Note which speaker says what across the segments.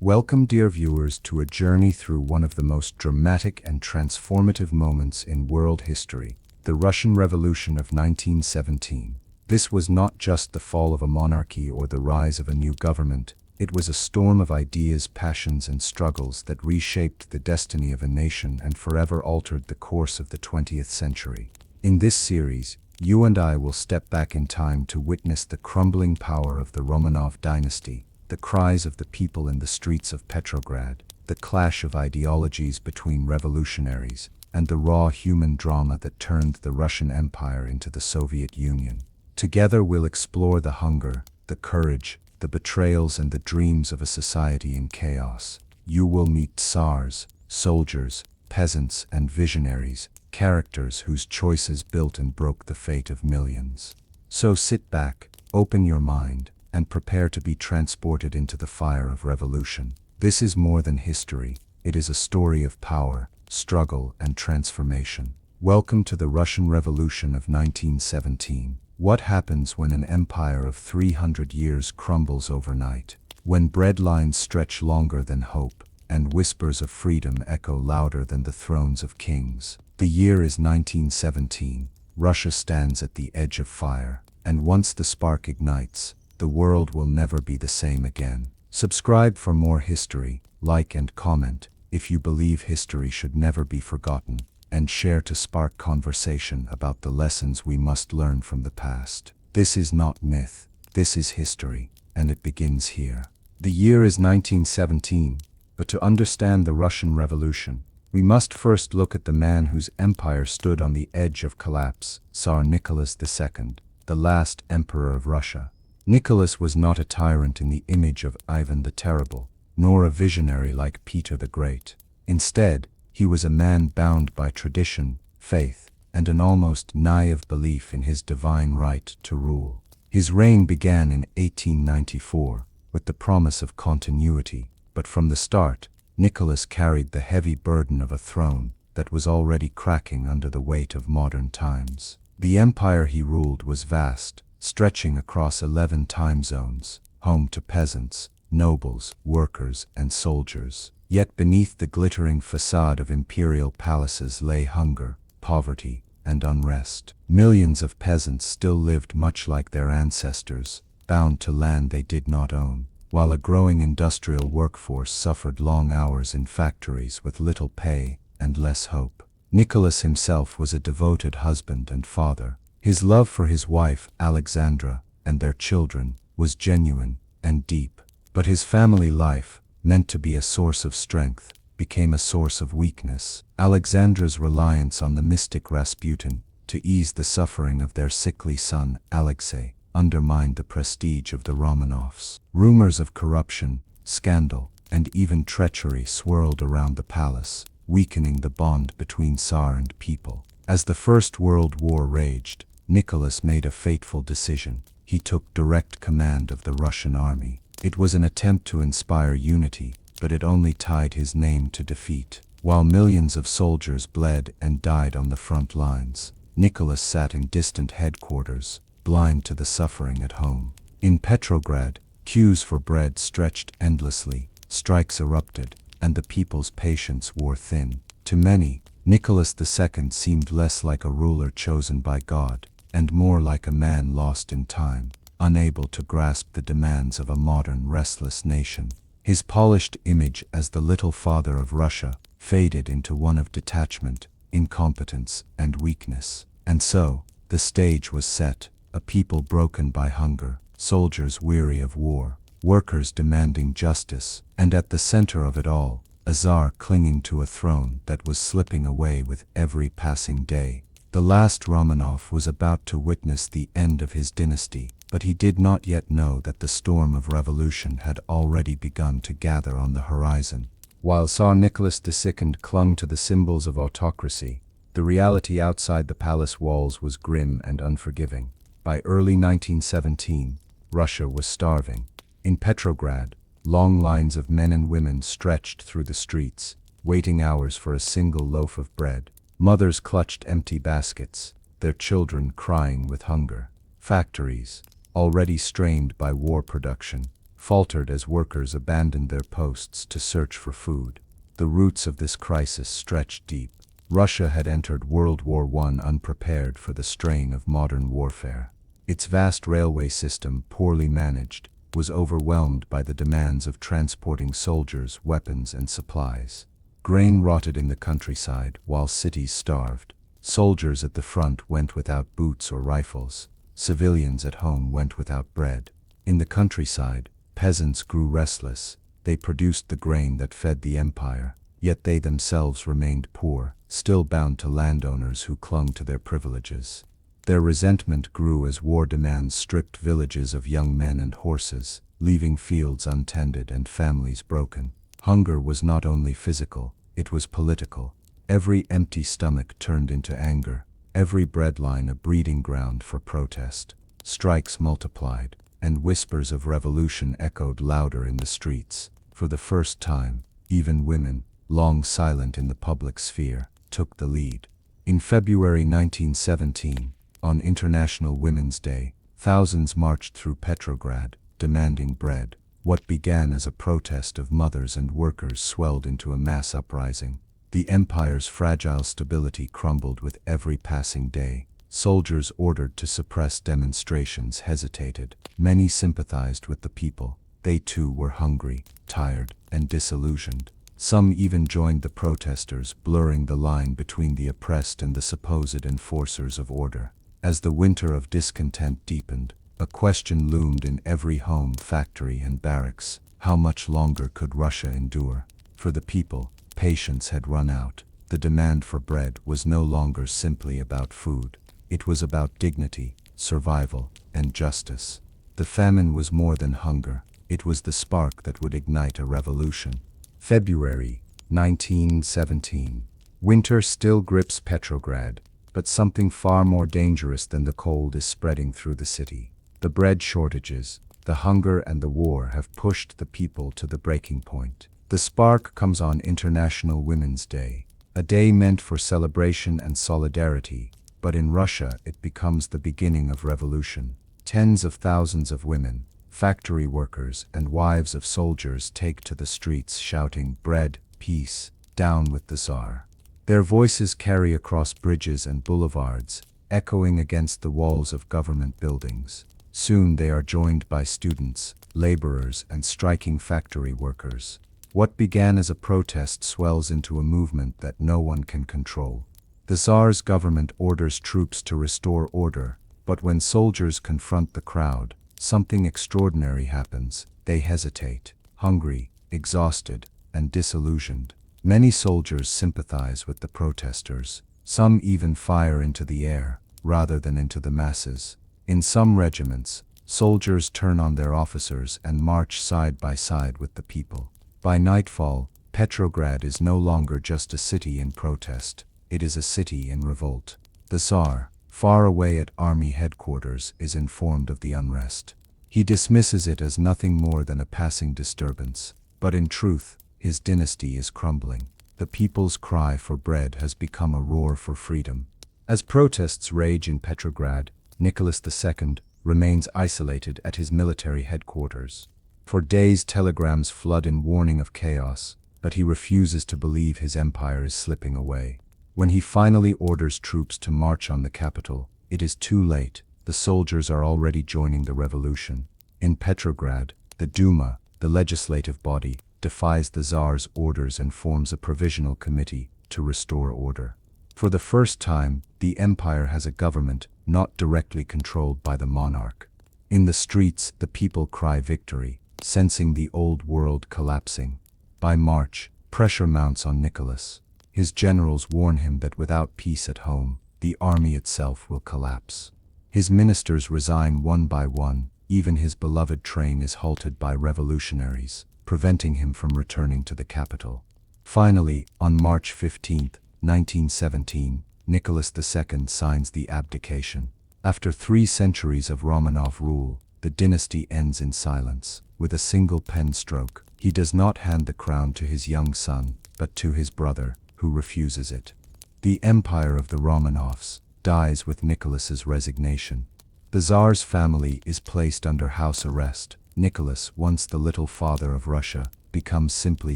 Speaker 1: Welcome, dear viewers, to a journey through one of the most dramatic and transformative moments in world history, the Russian Revolution of 1917. This was not just the fall of a monarchy or the rise of a new government. It was a storm of ideas, passions, and struggles that reshaped the destiny of a nation and forever altered the course of the 20th century. In this series, you and I will step back in time to witness the crumbling power of the Romanov dynasty, the cries of the people in the streets of Petrograd, the clash of ideologies between revolutionaries, and the raw human drama that turned the Russian Empire into the Soviet Union. Together we'll explore the hunger, the courage, the betrayals, and the dreams of a society in chaos. You will meet tsars, soldiers, peasants, and visionaries, characters whose choices built and broke the fate of millions. So sit back, open your mind, and prepare to be transported into the fire of revolution. This is more than history. It is a story of power, struggle, and transformation. Welcome to the Russian Revolution of 1917. What happens when an empire of 300 years crumbles overnight? When breadlines stretch longer than hope, and whispers of freedom echo louder than the thrones of kings. The year is 1917. Russia stands at the edge of fire, and once the spark ignites, the world will never be the same again. Subscribe for more history, like and comment if you believe history should never be forgotten, and share to spark conversation about the lessons we must learn from the past. This is not myth, this is history, and it begins here. The year is 1917, but to understand the Russian Revolution, we must first look at the man whose empire stood on the edge of collapse, Tsar Nicholas II, the last emperor of Russia. Nicholas was not a tyrant in the image of Ivan the Terrible, nor a visionary like Peter the Great. Instead, he was a man bound by tradition, faith, and an almost naive belief in his divine right to rule. His reign began in 1894 with the promise of continuity, but from the start, Nicholas carried the heavy burden of a throne that was already cracking under the weight of modern times. The empire he ruled was vast, stretching across 11 time zones, home to peasants, nobles, workers, and soldiers. Yet beneath the glittering facade of imperial palaces lay hunger, poverty, and unrest. Millions of peasants still lived much like their ancestors, bound to land they did not own, while a growing industrial workforce suffered long hours in factories with little pay and less hope. Nicholas himself was a devoted husband and father. His love for his wife, Alexandra, and their children was genuine and deep. But his family life, meant to be a source of strength, became a source of weakness. Alexandra's reliance on the mystic Rasputin to ease the suffering of their sickly son, Alexei, undermined the prestige of the Romanovs. Rumors of corruption, scandal, and even treachery swirled around the palace, weakening the bond between Tsar and people. As the First World War raged, Nicholas made a fateful decision. He took direct command of the Russian army. It was an attempt to inspire unity, but it only tied his name to defeat. While millions of soldiers bled and died on the front lines, Nicholas sat in distant headquarters, blind to the suffering at home. In Petrograd, queues for bread stretched endlessly, strikes erupted, and the people's patience wore thin. To many, Nicholas II seemed less like a ruler chosen by God, and more like a man lost in time, unable to grasp the demands of a modern, restless nation. His polished image as the little father of Russia faded into one of detachment, incompetence, and weakness. And so, the stage was set, a people broken by hunger, soldiers weary of war, workers demanding justice, and at the center of it all, a czar clinging to a throne that was slipping away with every passing day. The last Romanov was about to witness the end of his dynasty, but he did not yet know that the storm of revolution had already begun to gather on the horizon. While Tsar Nicholas II clung to the symbols of autocracy, the reality outside the palace walls was grim and unforgiving. By early 1917, Russia was starving. In Petrograd, long lines of men and women stretched through the streets, waiting hours for a single loaf of bread. Mothers clutched empty baskets, their children crying with hunger. Factories, already strained by war production, faltered as workers abandoned their posts to search for food. The roots of this crisis stretched deep. Russia had entered World War I unprepared for the strain of modern warfare. Its vast railway system, poorly managed, was overwhelmed by the demands of transporting soldiers, weapons, and supplies. Grain rotted in the countryside while cities starved. Soldiers at the front went without boots or rifles. Civilians at home went without bread. In the countryside, peasants grew restless. They produced the grain that fed the empire, yet they themselves remained poor, still bound to landowners who clung to their privileges. Their resentment grew as war demands stripped villages of young men and horses, leaving fields untended and families broken. Hunger was not only physical, it was political. Every empty stomach turned into anger, every breadline a breeding ground for protest. Strikes multiplied, and whispers of revolution echoed louder in the streets. For the first time, even women, long silent in the public sphere, took the lead. In February 1917, on International Women's Day, thousands marched through Petrograd, demanding bread. What began as a protest of mothers and workers swelled into a mass uprising. The empire's fragile stability crumbled with every passing day. Soldiers ordered to suppress demonstrations hesitated. Many sympathized with the people. They too were hungry, tired, and disillusioned. Some even joined the protesters, blurring the line between the oppressed and the supposed enforcers of order. As the winter of discontent deepened, a question loomed in every home, factory, and barracks. How much longer could Russia endure? For the people, patience had run out. The demand for bread was no longer simply about food. It was about dignity, survival, and justice. The famine was more than hunger. It was the spark that would ignite a revolution. February 1917. Winter still grips Petrograd, but something far more dangerous than the cold is spreading through the city. The bread shortages, the hunger, and the war have pushed the people to the breaking point. The spark comes on International Women's Day, a day meant for celebration and solidarity, but in Russia it becomes the beginning of revolution. Tens of thousands of women, factory workers, and wives of soldiers take to the streets shouting, "Bread, peace, down with the Tsar." Their voices carry across bridges and boulevards, echoing against the walls of government buildings. Soon they are joined by students, laborers, and striking factory workers. What began as a protest swells into a movement that no one can control. The Tsar's government orders troops to restore order, but when soldiers confront the crowd, something extraordinary happens. They hesitate, hungry, exhausted, and disillusioned. Many soldiers sympathize with the protesters. Some even fire into the air, rather than into the masses. In some regiments, soldiers turn on their officers and march side by side with the people. By nightfall, Petrograd is no longer just a city in protest, it is a city in revolt. The Tsar, far away at army headquarters, is informed of the unrest. He dismisses it as nothing more than a passing disturbance, but in truth, his dynasty is crumbling. The people's cry for bread has become a roar for freedom. As protests rage in Petrograd, Nicholas II remains isolated at his military headquarters. For days telegrams flood in warning of chaos, but he refuses to believe his empire is slipping away. When he finally orders troops to march on the capital, it is too late. The soldiers are already joining the revolution. In Petrograd, the Duma, the legislative body, defies the Tsar's orders and forms a provisional committee to restore order. For the first time, the empire has a government not directly controlled by the monarch. In the streets, the people cry victory, sensing the old world collapsing. By March, pressure mounts on Nicholas. His generals warn him that without peace at home, the army itself will collapse. His ministers resign one by one. Even his beloved train is halted by revolutionaries, preventing him from returning to the capital. Finally, on March 15, 1917, Nicholas II signs the abdication. After 3 centuries of Romanov rule, the dynasty ends in silence. With a single pen stroke, he does not hand the crown to his young son, but to his brother, who refuses it. The empire of the Romanovs dies with Nicholas's resignation. The Tsar's family is placed under house arrest. Nicholas, once the little father of Russia, becomes simply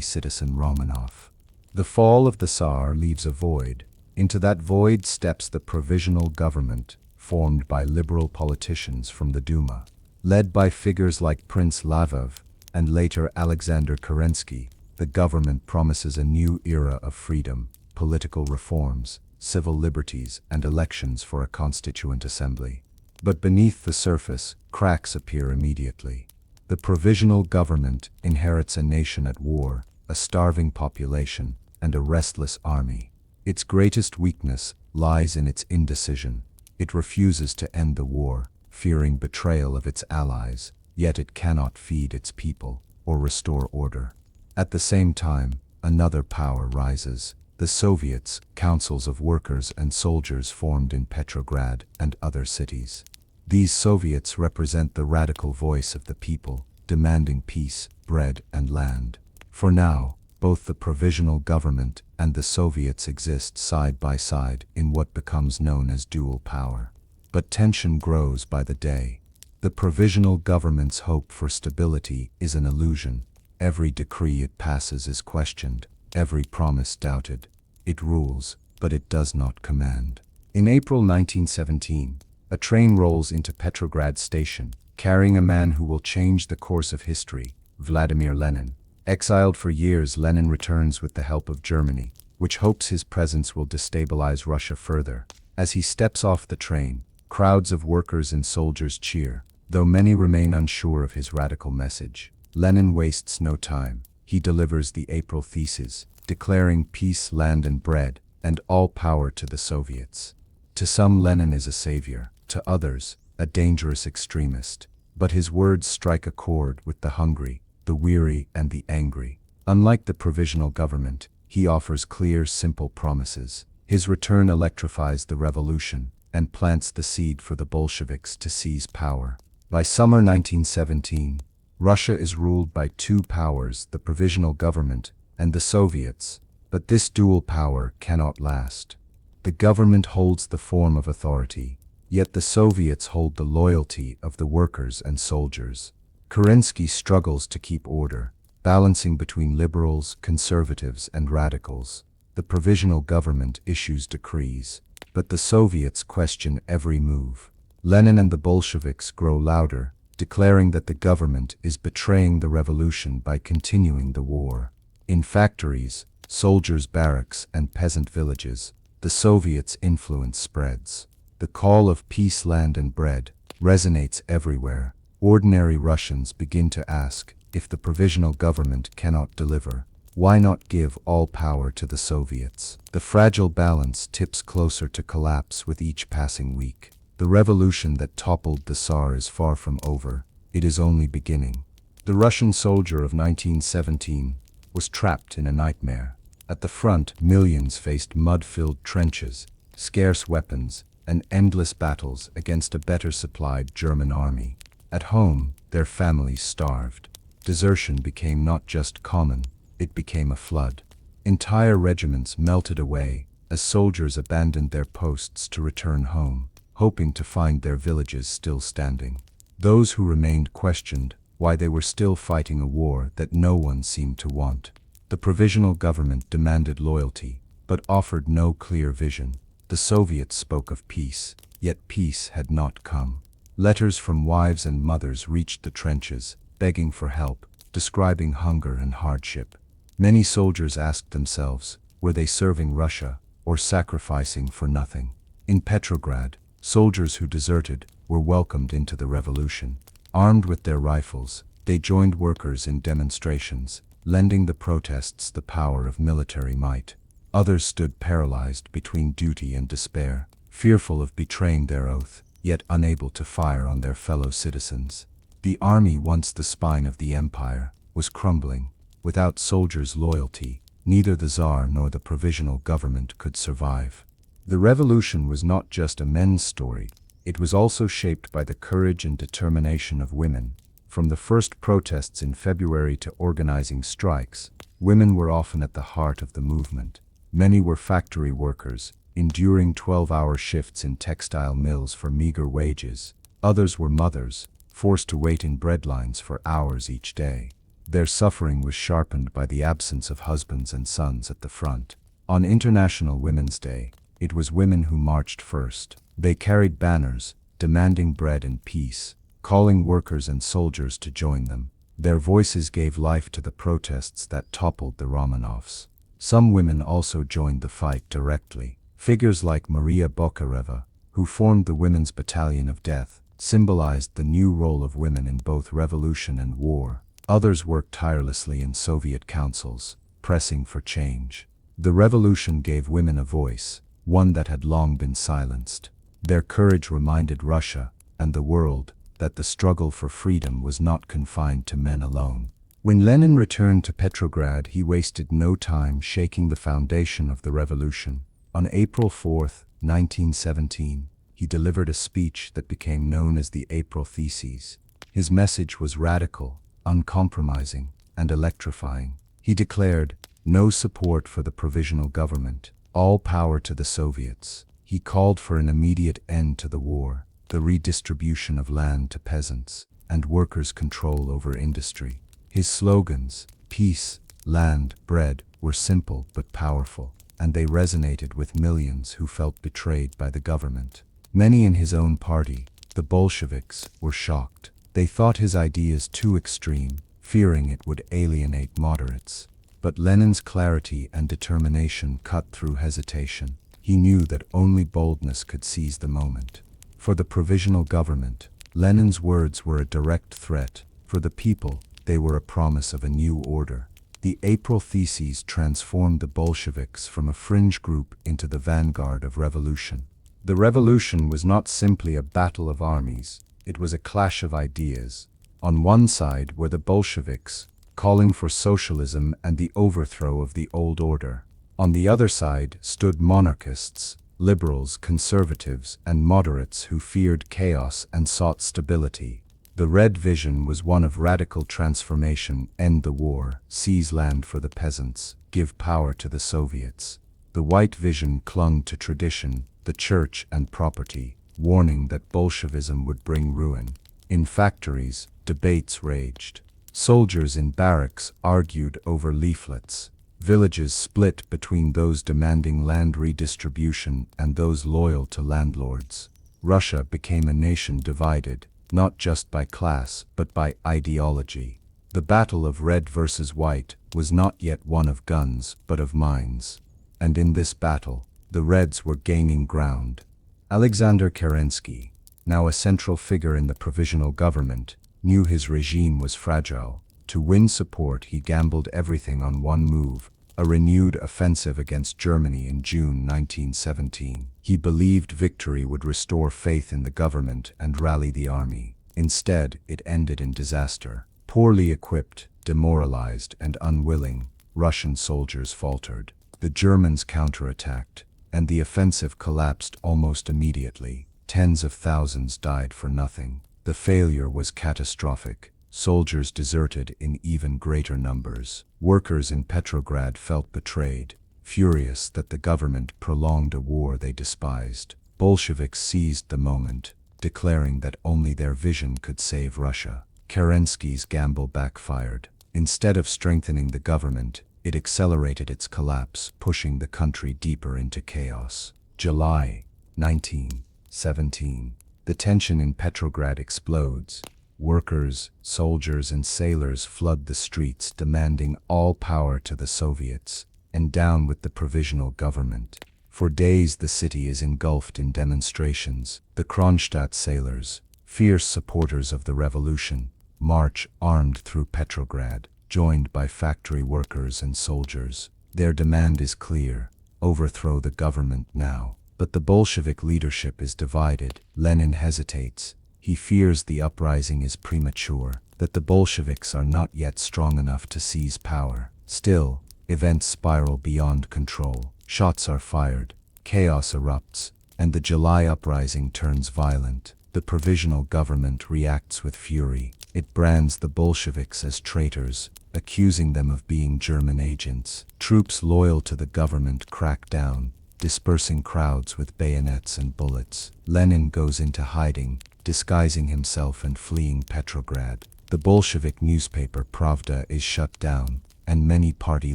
Speaker 1: citizen Romanov. The fall of the Tsar leaves a void. Into that void steps the Provisional Government, formed by liberal politicians from the Duma. Led by figures like Prince Lvov and later Alexander Kerensky, the government promises a new era of freedom, political reforms, civil liberties, and elections for a constituent assembly. But beneath the surface, cracks appear immediately. The Provisional Government inherits a nation at war, a starving population, and a restless army. Its greatest weakness lies in its indecision. It refuses to end the war, fearing betrayal of its allies, yet it cannot feed its people or restore order. At the same time, another power rises. The Soviets, councils of workers and soldiers formed in Petrograd and other cities. These Soviets represent the radical voice of the people, demanding peace, bread, and land. For now, both the Provisional Government and the Soviets exist side by side in what becomes known as dual power. But tension grows by the day. The Provisional Government's hope for stability is an illusion. Every decree it passes is questioned, every promise doubted. It rules, but it does not command. In April 1917, a train rolls into Petrograd station, carrying a man who will change the course of history, Vladimir Lenin. Exiled for years, Lenin returns with the help of Germany, which hopes his presence will destabilize Russia further. As he steps off the train, crowds of workers and soldiers cheer, though many remain unsure of his radical message. Lenin wastes no time. He delivers the April thesis, declaring peace, land, and bread, and all power to the Soviets. To some, Lenin is a savior, to others, a dangerous extremist. But his words strike a chord with the hungry, the weary, and the angry. Unlike the Provisional Government, he offers clear, simple promises. His return electrifies the revolution and plants the seed for the Bolsheviks to seize power. By summer 1917, Russia is ruled by two powers, the Provisional Government and the Soviets. But this dual power cannot last. The government holds the form of authority, yet the Soviets hold the loyalty of the workers and soldiers. Kerensky struggles to keep order, balancing between liberals, conservatives, and radicals. The Provisional Government issues decrees, but the Soviets question every move. Lenin and the Bolsheviks grow louder, declaring that the government is betraying the revolution by continuing the war. In factories, soldiers' barracks, and peasant villages, the Soviets' influence spreads. The call of peace, land, and bread resonates everywhere. Ordinary Russians begin to ask, if the Provisional Government cannot deliver, why not give all power to the Soviets? The fragile balance tips closer to collapse with each passing week. The revolution that toppled the Tsar is far from over. It is only beginning. The Russian soldier of 1917 was trapped in a nightmare. At the front, millions faced mud-filled trenches, scarce weapons, and endless battles against a better supplied German army. At home, their families starved. Desertion became not just common, it became a flood. Entire regiments melted away as soldiers abandoned their posts to return home, hoping to find their villages still standing. Those who remained questioned why they were still fighting a war that no one seemed to want. The Provisional Government demanded loyalty, but offered no clear vision. The Soviets spoke of peace, yet peace had not come. Letters from wives and mothers reached the trenches, begging for help, describing hunger and hardship. Many soldiers asked themselves, were they serving Russia or sacrificing for nothing? In Petrograd, soldiers who deserted were welcomed into the revolution. Armed with their rifles, they joined workers in demonstrations, lending the protests the power of military might. Others stood paralyzed between duty and despair, fearful of betraying their oath, yet unable to fire on their fellow citizens. The army, once the spine of the empire, was crumbling. Without soldiers' loyalty, neither the Tsar nor the Provisional Government could survive. The revolution was not just a men's story, it was also shaped by the courage and determination of women. From the first protests in February to organizing strikes, women were often at the heart of the movement. Many were factory workers, enduring 12-hour shifts in textile mills for meager wages. Others were mothers, forced to wait in bread lines for hours each day. Their suffering was sharpened by the absence of husbands and sons at the front. On International Women's Day, it was women who marched first. They carried banners, demanding bread and peace, calling workers and soldiers to join them. Their voices gave life to the protests that toppled the Romanovs. Some women also joined the fight directly. Figures like Maria Bokhareva, who formed the Women's Battalion of Death, symbolized the new role of women in both revolution and war. Others worked tirelessly in Soviet councils, pressing for change. The revolution gave women a voice, one that had long been silenced. Their courage reminded Russia and the world that the struggle for freedom was not confined to men alone. When Lenin returned to Petrograd, he wasted no time shaking the foundation of the revolution. On April 4, 1917, he delivered a speech that became known as the April Theses. His message was radical, uncompromising, and electrifying. He declared, no support for the Provisional Government, all power to the Soviets. He called for an immediate end to the war, the redistribution of land to peasants, and workers' control over industry. His slogans, peace, land, bread, were simple but powerful, and they resonated with millions who felt betrayed by the government. Many in his own party, the Bolsheviks, were shocked. They thought his ideas too extreme, fearing it would alienate moderates. But Lenin's clarity and determination cut through hesitation. He knew that only boldness could seize the moment. For the Provisional Government, Lenin's words were a direct threat. For the people, they were a promise of a new order. The April Theses transformed the Bolsheviks from a fringe group into the vanguard of revolution. The revolution was not simply a battle of armies, it was a clash of ideas. On one side were the Bolsheviks, calling for socialism and the overthrow of the old order. On the other side stood monarchists, liberals, conservatives, and moderates who feared chaos and sought stability. The red vision was one of radical transformation: end the war, seize land for the peasants, give power to the Soviets. The white vision clung to tradition, the church, and property, warning that Bolshevism would bring ruin. In factories, debates raged. Soldiers in barracks argued over leaflets. Villages split between those demanding land redistribution and those loyal to landlords. Russia became a nation divided, not just by class, but by ideology. The battle of red versus white was not yet one of guns, but of minds. And in this battle, the Reds were gaining ground. Alexander Kerensky, now a central figure in the Provisional Government, knew his regime was fragile. To win support, he gambled everything on one move: a renewed offensive against Germany in June 1917. He believed victory would restore faith in the government and rally the army. Instead, it ended in disaster. Poorly equipped, demoralized, and unwilling, Russian soldiers faltered. The Germans counterattacked, and the offensive collapsed almost immediately. Tens of thousands died for nothing. The failure was catastrophic. Soldiers deserted in even greater numbers. Workers in Petrograd felt betrayed, furious that the government prolonged a war they despised. Bolsheviks seized the moment, declaring that only their vision could save Russia. Kerensky's gamble backfired. Instead of strengthening the government, it accelerated its collapse, pushing the country deeper into chaos. July 1917. The tension in Petrograd explodes. Workers, soldiers, and sailors flood the streets, demanding all power to the Soviets, and down with the Provisional Government. For days the city is engulfed in demonstrations. The Kronstadt sailors, fierce supporters of the revolution, march armed through Petrograd, joined by factory workers and soldiers. Their demand is clear: overthrow the government now. But the Bolshevik leadership is divided. Lenin hesitates. He fears the uprising is premature, that the Bolsheviks are not yet strong enough to seize power. Still, events spiral beyond control. Shots are fired, chaos erupts, and the July uprising turns violent. The Provisional Government reacts with fury. It brands the Bolsheviks as traitors, accusing them of being German agents. Troops loyal to the government crack down, dispersing crowds with bayonets and bullets. Lenin goes into hiding, disguising himself and fleeing Petrograd. The Bolshevik newspaper Pravda is shut down, and many party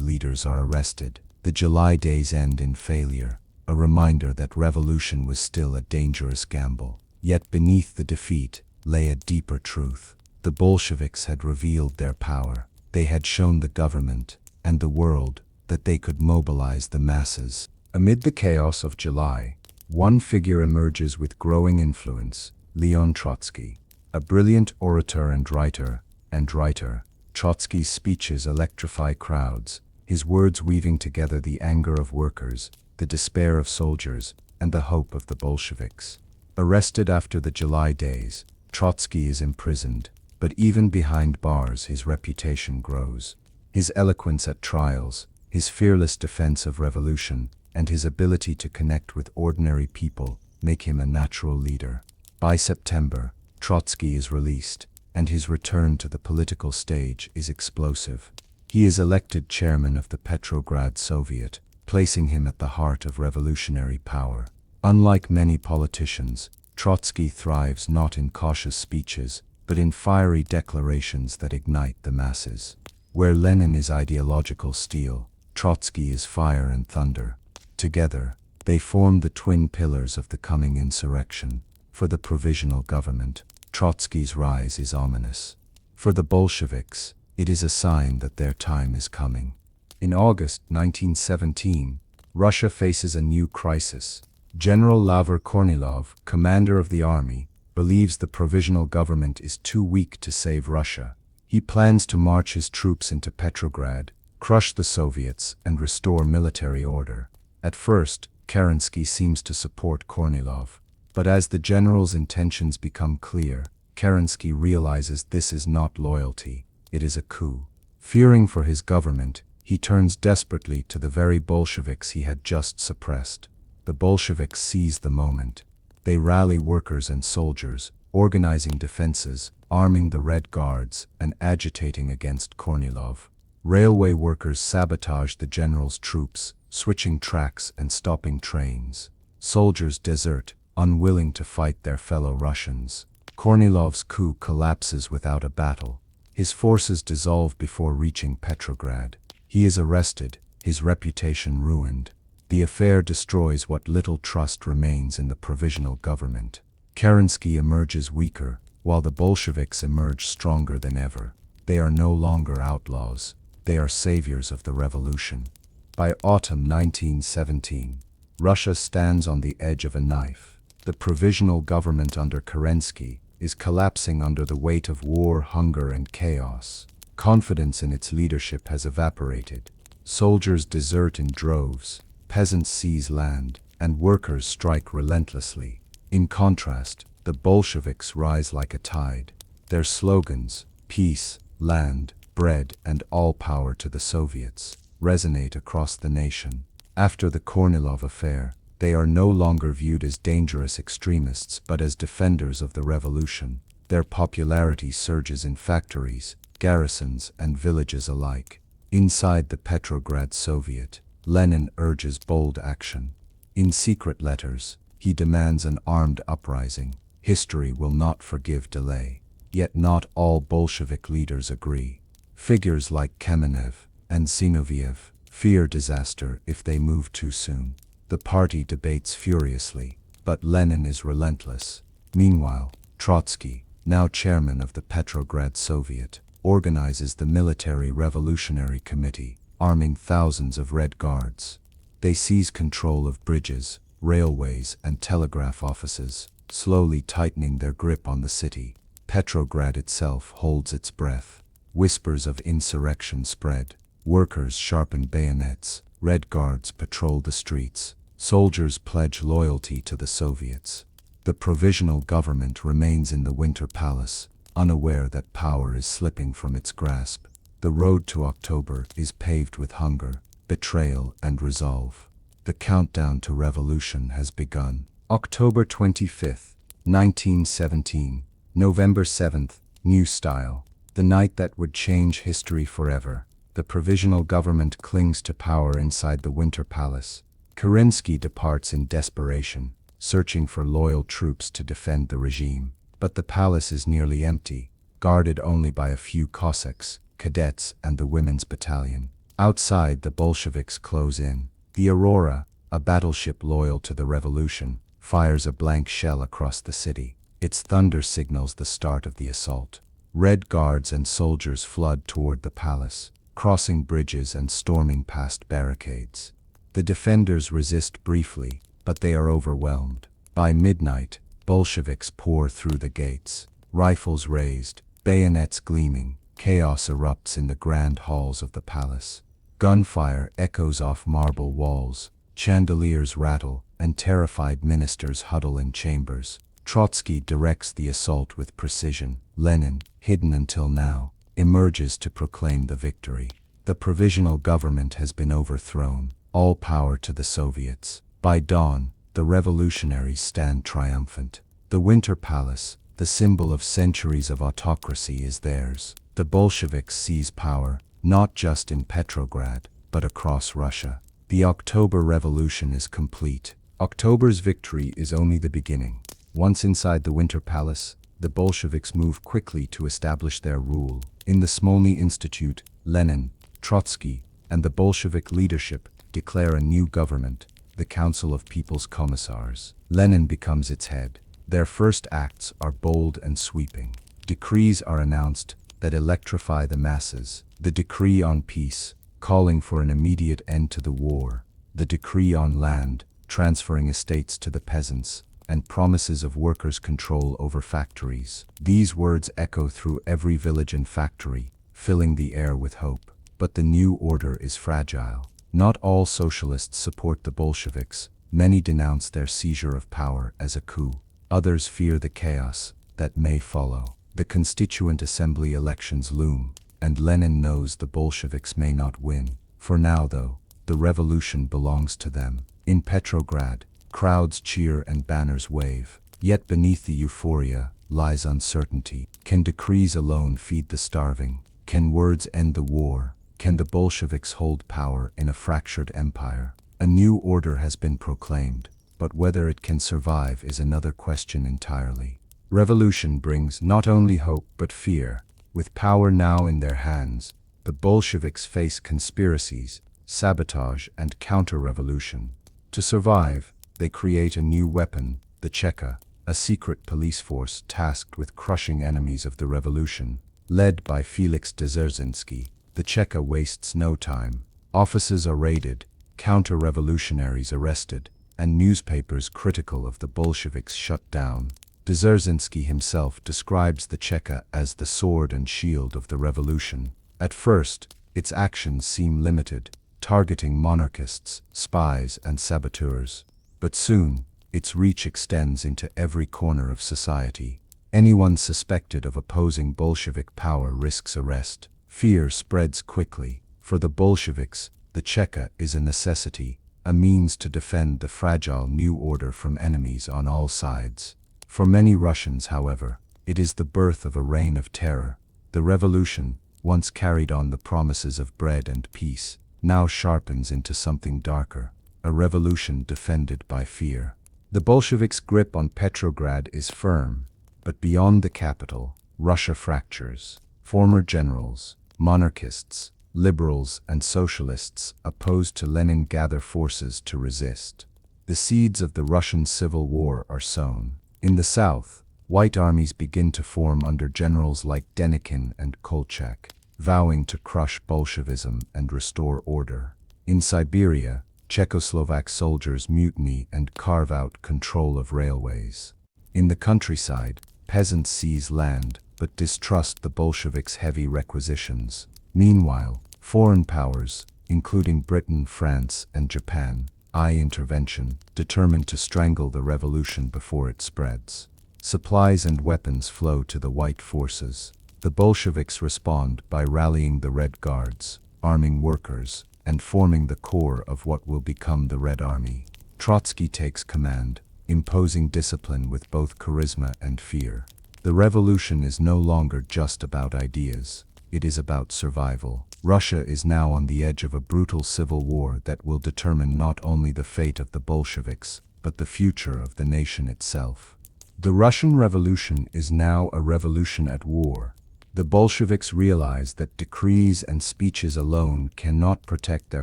Speaker 1: leaders are arrested. The July days end in failure, a reminder that revolution was still a dangerous gamble. Yet beneath the defeat lay a deeper truth. The Bolsheviks had revealed their power. They had shown the government and the world that they could mobilize the masses. Amid the chaos of July, one figure emerges with growing influence: Leon Trotsky. A brilliant orator and writer, Trotsky's speeches electrify crowds, his words weaving together the anger of workers, the despair of soldiers, and the hope of the Bolsheviks. Arrested after the July days, Trotsky is imprisoned, but even behind bars his reputation grows. His eloquence at trials, his fearless defense of revolution, and his ability to connect with ordinary people make him a natural leader. By September, Trotsky is released, and his return to the political stage is explosive. He is elected chairman of the Petrograd Soviet, placing him at the heart of revolutionary power. Unlike many politicians, Trotsky thrives not in cautious speeches, but in fiery declarations that ignite the masses. Where Lenin is ideological steel, Trotsky is fire and thunder. Together, they form the twin pillars of the coming insurrection. For the Provisional Government, Trotsky's rise is ominous. For the Bolsheviks, it is a sign that their time is coming. In August 1917, Russia faces a new crisis. General Kornilov, commander of the army, believes the Provisional Government is too weak to save Russia. He plans to march his troops into Petrograd, crush the Soviets, and restore military order. At first, Kerensky seems to support Kornilov. But as the general's intentions become clear, Kerensky realizes this is not loyalty, it is a coup. Fearing for his government, he turns desperately to the very Bolsheviks he had just suppressed. The Bolsheviks seize the moment. They rally workers and soldiers, organizing defenses, arming the Red Guards, and agitating against Kornilov. Railway workers sabotage the general's troops, switching tracks and stopping trains. Soldiers desert, unwilling to fight their fellow Russians. Kornilov's coup collapses without a battle. His forces dissolve before reaching Petrograd. He is arrested, his reputation ruined. The affair destroys what little trust remains in the Provisional Government. Kerensky emerges weaker, while the Bolsheviks emerge stronger than ever. They are no longer outlaws. They are saviors of the revolution. By autumn 1917, Russia stands on the edge of a knife. The Provisional Government under Kerensky is collapsing under the weight of war, hunger, and chaos. Confidence in its leadership has evaporated. Soldiers desert in droves, peasants seize land, and workers strike relentlessly. In contrast, the Bolsheviks rise like a tide. Their slogans, peace, land, bread, and all power to the Soviets, resonate across the nation. After the Kornilov affair, they are no longer viewed as dangerous extremists but as defenders of the revolution. Their popularity surges in factories, garrisons, and villages alike. Inside the Petrograd Soviet, Lenin urges bold action. In secret letters, he demands an armed uprising. History will not forgive delay. Yet not all Bolshevik leaders agree. Figures like Kamenev and Zinoviev fear disaster if they move too soon. The party debates furiously, but Lenin is relentless. Meanwhile, Trotsky, now chairman of the Petrograd Soviet, organizes the Military Revolutionary Committee, arming thousands of Red Guards. They seize control of bridges, railways, and telegraph offices, slowly tightening their grip on the city. Petrograd itself holds its breath. Whispers of insurrection spread. Workers sharpen bayonets. Red Guards patrol the streets. Soldiers pledge loyalty to the Soviets. The Provisional Government remains in the Winter Palace, unaware that power is slipping from its grasp. The road to October is paved with hunger, betrayal, and resolve. The countdown to revolution has begun. October 25th, 1917, November 7th, New Style. The night that would change history forever. The Provisional Government clings to power inside the Winter Palace. Kerensky departs in desperation, searching for loyal troops to defend the regime. But the palace is nearly empty, guarded only by a few Cossacks, cadets, and the women's battalion. Outside, the Bolsheviks close in. The Aurora, a battleship loyal to the revolution, fires a blank shell across the city. Its thunder signals the start of the assault. Red Guards and soldiers flood toward the palace, crossing bridges and storming past barricades. The defenders resist briefly, but they are overwhelmed. By midnight, Bolsheviks pour through the gates, rifles raised, bayonets gleaming. Chaos erupts in the grand halls of the palace. Gunfire echoes off marble walls, chandeliers rattle, and terrified ministers huddle in chambers. Trotsky directs the assault with precision. Lenin, hidden until now, emerges to proclaim the victory. The Provisional Government has been overthrown, all power to the Soviets. By dawn, the revolutionaries stand triumphant. The Winter Palace, the symbol of centuries of autocracy, is theirs. The Bolsheviks seize power, not just in Petrograd, but across Russia. The October Revolution is complete. October's victory is only the beginning. Once inside the Winter Palace, the Bolsheviks move quickly to establish their rule. In the Smolny Institute, Lenin, Trotsky, and the Bolshevik leadership declare a new government, the Council of People's Commissars. Lenin becomes its head. Their first acts are bold and sweeping. Decrees are announced that electrify the masses. The decree on peace, calling for an immediate end to the war. The decree on land, transferring estates to the peasants, and promises of workers' control over factories. These words echo through every village and factory, filling the air with hope. But the new order is fragile. Not all socialists support the Bolsheviks. Many denounce their seizure of power as a coup. Others fear the chaos that may follow. The Constituent Assembly elections loom, and Lenin knows the Bolsheviks may not win. For now, though, the revolution belongs to them. In Petrograd, crowds cheer and banners wave. Yet beneath the euphoria lies uncertainty. Can decrees alone feed the starving? Can words end the war? Can the Bolsheviks hold power in a fractured empire? A new order has been proclaimed, but whether it can survive is another question entirely. Revolution brings not only hope but fear. With power now in their hands, the Bolsheviks face conspiracies, sabotage, and counter-revolution. To survive, they create a new weapon, the Cheka, a secret police force tasked with crushing enemies of the revolution. Led by Felix Dzerzhinsky, the Cheka wastes no time. Offices are raided, counter-revolutionaries arrested, and newspapers critical of the Bolsheviks shut down. Dzerzhinsky himself describes the Cheka as the sword and shield of the revolution. At first, its actions seem limited, targeting monarchists, spies, and saboteurs. But soon, its reach extends into every corner of society. Anyone suspected of opposing Bolshevik power risks arrest. Fear spreads quickly. For the Bolsheviks, the Cheka is a necessity, a means to defend the fragile new order from enemies on all sides. For many Russians, however, it is the birth of a reign of terror. The revolution, once carried on the promises of bread and peace, now sharpens into something darker, a revolution defended by fear. The Bolsheviks' grip on Petrograd is firm, but beyond the capital, Russia fractures. Former generals, monarchists, liberals, and socialists opposed to Lenin gather forces to resist. The seeds of the Russian Civil War are sown. In the south, white armies begin to form under generals like Denikin and Kolchak, vowing to crush Bolshevism and restore order. In Siberia, Czechoslovak soldiers mutiny and carve out control of railways. In the countryside, peasants seize land but distrust the Bolsheviks' heavy requisitions. Meanwhile, foreign powers, including Britain, France, and Japan, eye intervention, determined to strangle the revolution before it spreads. Supplies and weapons flow to the white forces. The Bolsheviks respond by rallying the Red Guards, arming workers, and forming the core of what will become the Red Army. Trotsky takes command, imposing discipline with both charisma and fear. The revolution is no longer just about ideas. It is about survival. Russia is now on the edge of a brutal civil war that will determine not only the fate of the Bolsheviks, but the future of the nation itself. The Russian Revolution is now a revolution at war. The Bolsheviks realize that decrees and speeches alone cannot protect their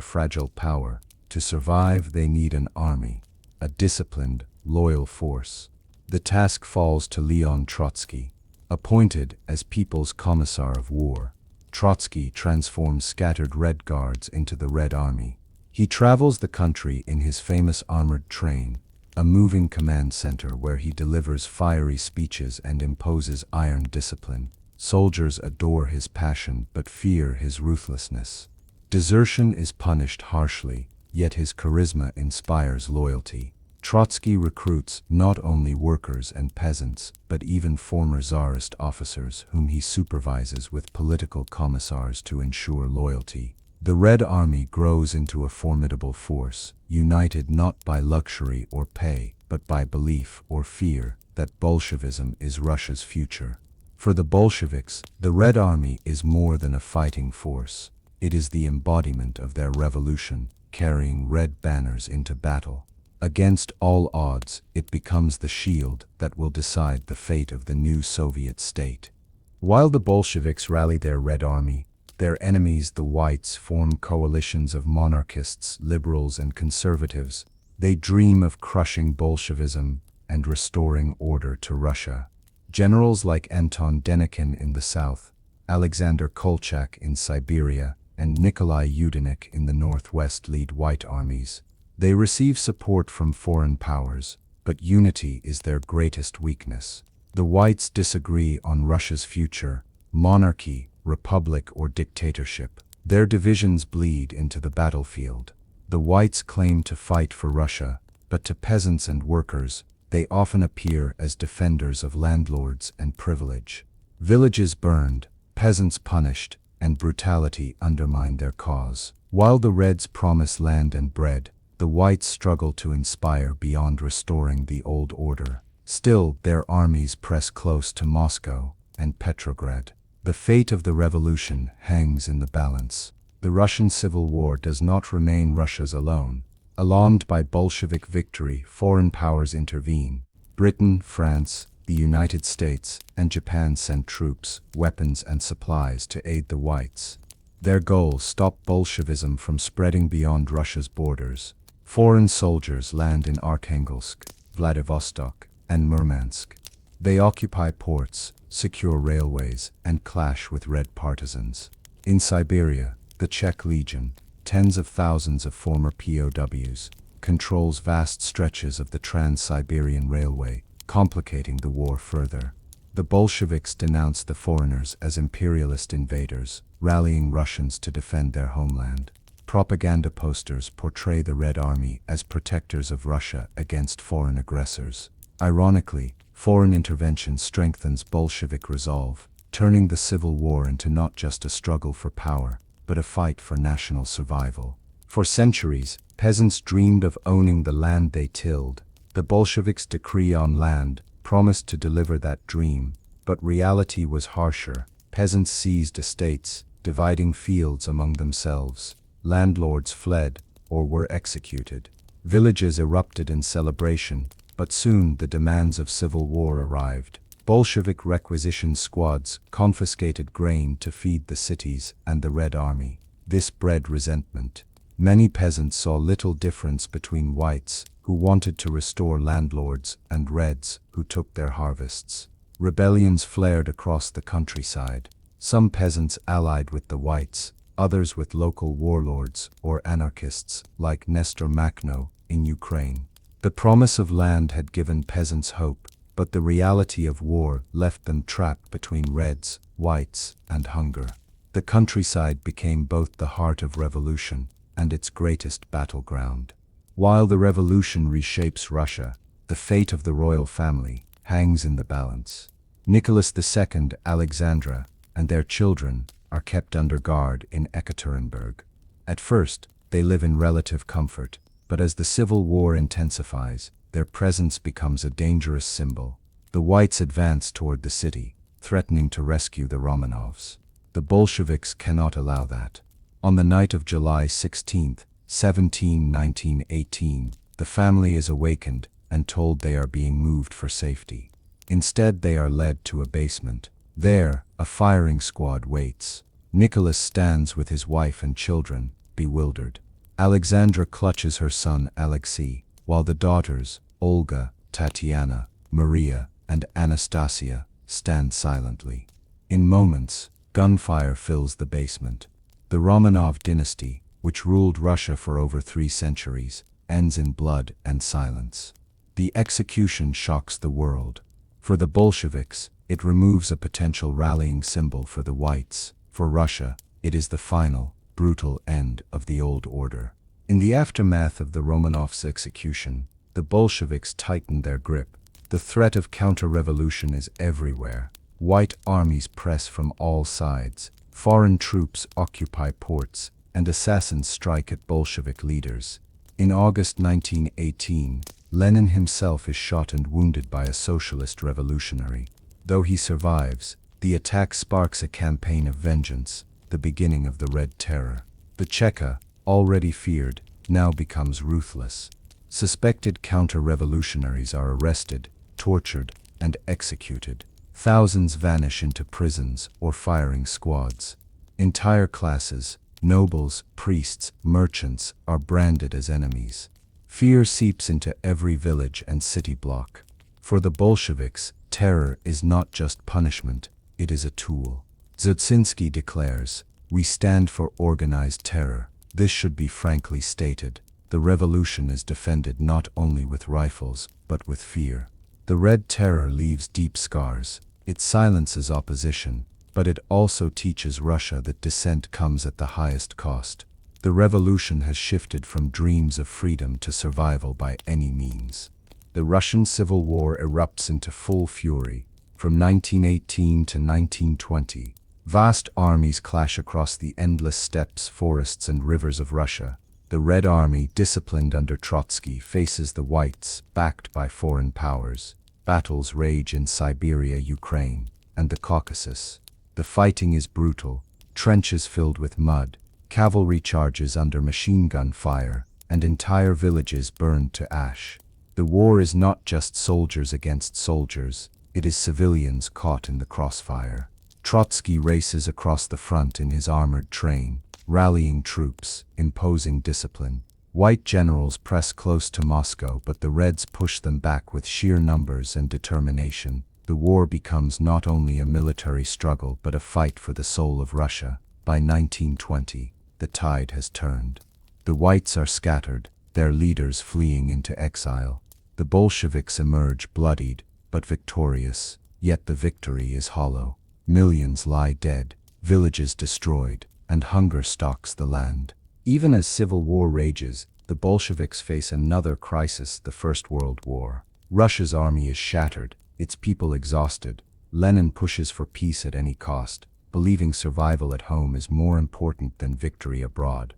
Speaker 1: fragile power. To survive, they need an army, a disciplined, loyal force. The task falls to Leon Trotsky. Appointed as People's Commissar of War, Trotsky transforms scattered Red Guards into the Red Army. He travels the country in his famous armored train, a moving command center where he delivers fiery speeches and imposes iron discipline. Soldiers adore his passion but fear his ruthlessness. Desertion is punished harshly, yet his charisma inspires loyalty. Trotsky recruits not only workers and peasants, but even former Tsarist officers whom he supervises with political commissars to ensure loyalty. The Red Army grows into a formidable force, united not by luxury or pay, but by belief or fear that Bolshevism is Russia's future. For the Bolsheviks, the Red Army is more than a fighting force. It is the embodiment of their revolution, carrying red banners into battle. Against all odds, it becomes the shield that will decide the fate of the new Soviet state. While the Bolsheviks rally their Red Army, their enemies, the Whites, form coalitions of monarchists, liberals, and conservatives. They dream of crushing Bolshevism and restoring order to Russia. Generals like Anton Denikin in the south, Alexander Kolchak in Siberia, and Nikolai Yudenik in the northwest lead White armies. They receive support from foreign powers, but unity is their greatest weakness. The Whites disagree on Russia's future, monarchy, republic, or dictatorship. Their divisions bleed into the battlefield. The Whites claim to fight for Russia, but to peasants and workers, they often appear as defenders of landlords and privilege. Villages burned, peasants punished, and brutality undermine their cause. While the Reds promise land and bread, the Whites struggle to inspire beyond restoring the old order. Still, their armies press close to Moscow and Petrograd. The fate of the revolution hangs in the balance. The Russian Civil War does not remain Russia's alone. Alarmed by Bolshevik victory, foreign powers intervene. Britain, France, the United States, and Japan send troops, weapons, and supplies to aid the Whites. Their goal: stop Bolshevism from spreading beyond Russia's borders. Foreign soldiers land in Arkhangelsk, Vladivostok, and Murmansk. They occupy ports, secure railways, and clash with Red partisans. In Siberia, the Czech Legion, tens of thousands of former POWs, controls vast stretches of the Trans-Siberian Railway, complicating the war further. The Bolsheviks denounce the foreigners as imperialist invaders, rallying Russians to defend their homeland. Propaganda posters portray the Red Army as protectors of Russia against foreign aggressors. Ironically, foreign intervention strengthens Bolshevik resolve, turning the Civil War into not just a struggle for power, but a fight for national survival. For centuries, peasants dreamed of owning the land they tilled. The Bolsheviks' decree on land promised to deliver that dream, but reality was harsher. Peasants seized estates, dividing fields among themselves. Landlords fled or were executed. Villages erupted in celebration, but soon the demands of civil war arrived. Bolshevik requisition squads confiscated grain to feed the cities and the Red Army. This bred resentment. Many peasants saw little difference between Whites, who wanted to restore landlords, and Reds, who took their harvests. Rebellions flared across the countryside. Some peasants allied with the Whites, others with local warlords or anarchists like Nestor Makhno in Ukraine. The promise of land had given peasants hope, but the reality of war left them trapped between Reds, Whites, and hunger. The countryside became both the heart of revolution and its greatest battleground. While the revolution reshapes Russia, the fate of the royal family hangs in the balance. Nicholas II, Alexandra, and their children are kept under guard in Ekaterinburg. At first, they live in relative comfort, but as the civil war intensifies, their presence becomes a dangerous symbol. The Whites advance toward the city, threatening to rescue the Romanovs. The Bolsheviks cannot allow that. On the night of July 16, 1918, the family is awakened and told they are being moved for safety. Instead they are led to a basement. There, a firing squad waits. Nicholas stands with his wife and children, bewildered. Alexandra clutches her son Alexei, while the daughters, Olga, Tatiana, Maria, and Anastasia, stand silently. In moments, gunfire fills the basement. The Romanov dynasty, which ruled Russia for over 3 centuries, ends in blood and silence. The execution shocks the world. For the Bolsheviks, it removes a potential rallying symbol for the whites. For Russia, it is the final, brutal end of the old order. In the aftermath of the Romanovs' execution, the Bolsheviks tightened their grip. The threat of counter-revolution is everywhere. White armies press from all sides. Foreign troops occupy ports, and assassins strike at Bolshevik leaders. In August 1918, Lenin himself is shot and wounded by a socialist revolutionary. Though he survives, the attack sparks a campaign of vengeance, the beginning of the Red Terror. The Cheka, already feared, now becomes ruthless. Suspected counter-revolutionaries are arrested, tortured, and executed. Thousands vanish into prisons or firing squads. Entire classes, nobles, priests, merchants, are branded as enemies. Fear seeps into every village and city block. For the Bolsheviks, terror is not just punishment, it is a tool. Dzerzhinsky declares, "We stand for organized terror." This should be frankly stated. The revolution is defended not only with rifles, but with fear. The Red Terror leaves deep scars. It silences opposition, but it also teaches Russia that dissent comes at the highest cost. The revolution has shifted from dreams of freedom to survival by any means. The Russian Civil War erupts into full fury. From 1918 to 1920, vast armies clash across the endless steppes, forests, and rivers of Russia. The Red Army, disciplined under Trotsky, faces the Whites, backed by foreign powers. Battles rage in Siberia, Ukraine, and the Caucasus. The fighting is brutal, trenches filled with mud, cavalry charges under machine gun fire, and entire villages burned to ash. The war is not just soldiers against soldiers, it is civilians caught in the crossfire. Trotsky races across the front in his armored train, rallying troops, imposing discipline. White generals press close to Moscow, but the Reds push them back with sheer numbers and determination. The war becomes not only a military struggle but a fight for the soul of Russia. By 1920, the tide has turned. The Whites are scattered, their leaders fleeing into exile. The Bolsheviks emerge bloodied, but victorious, yet the victory is hollow. Millions lie dead, villages destroyed, and hunger stalks the land. Even as civil war rages, the Bolsheviks face another crisis, the First World War. Russia's army is shattered, its people exhausted. Lenin pushes for peace at any cost, believing survival at home is more important than victory abroad.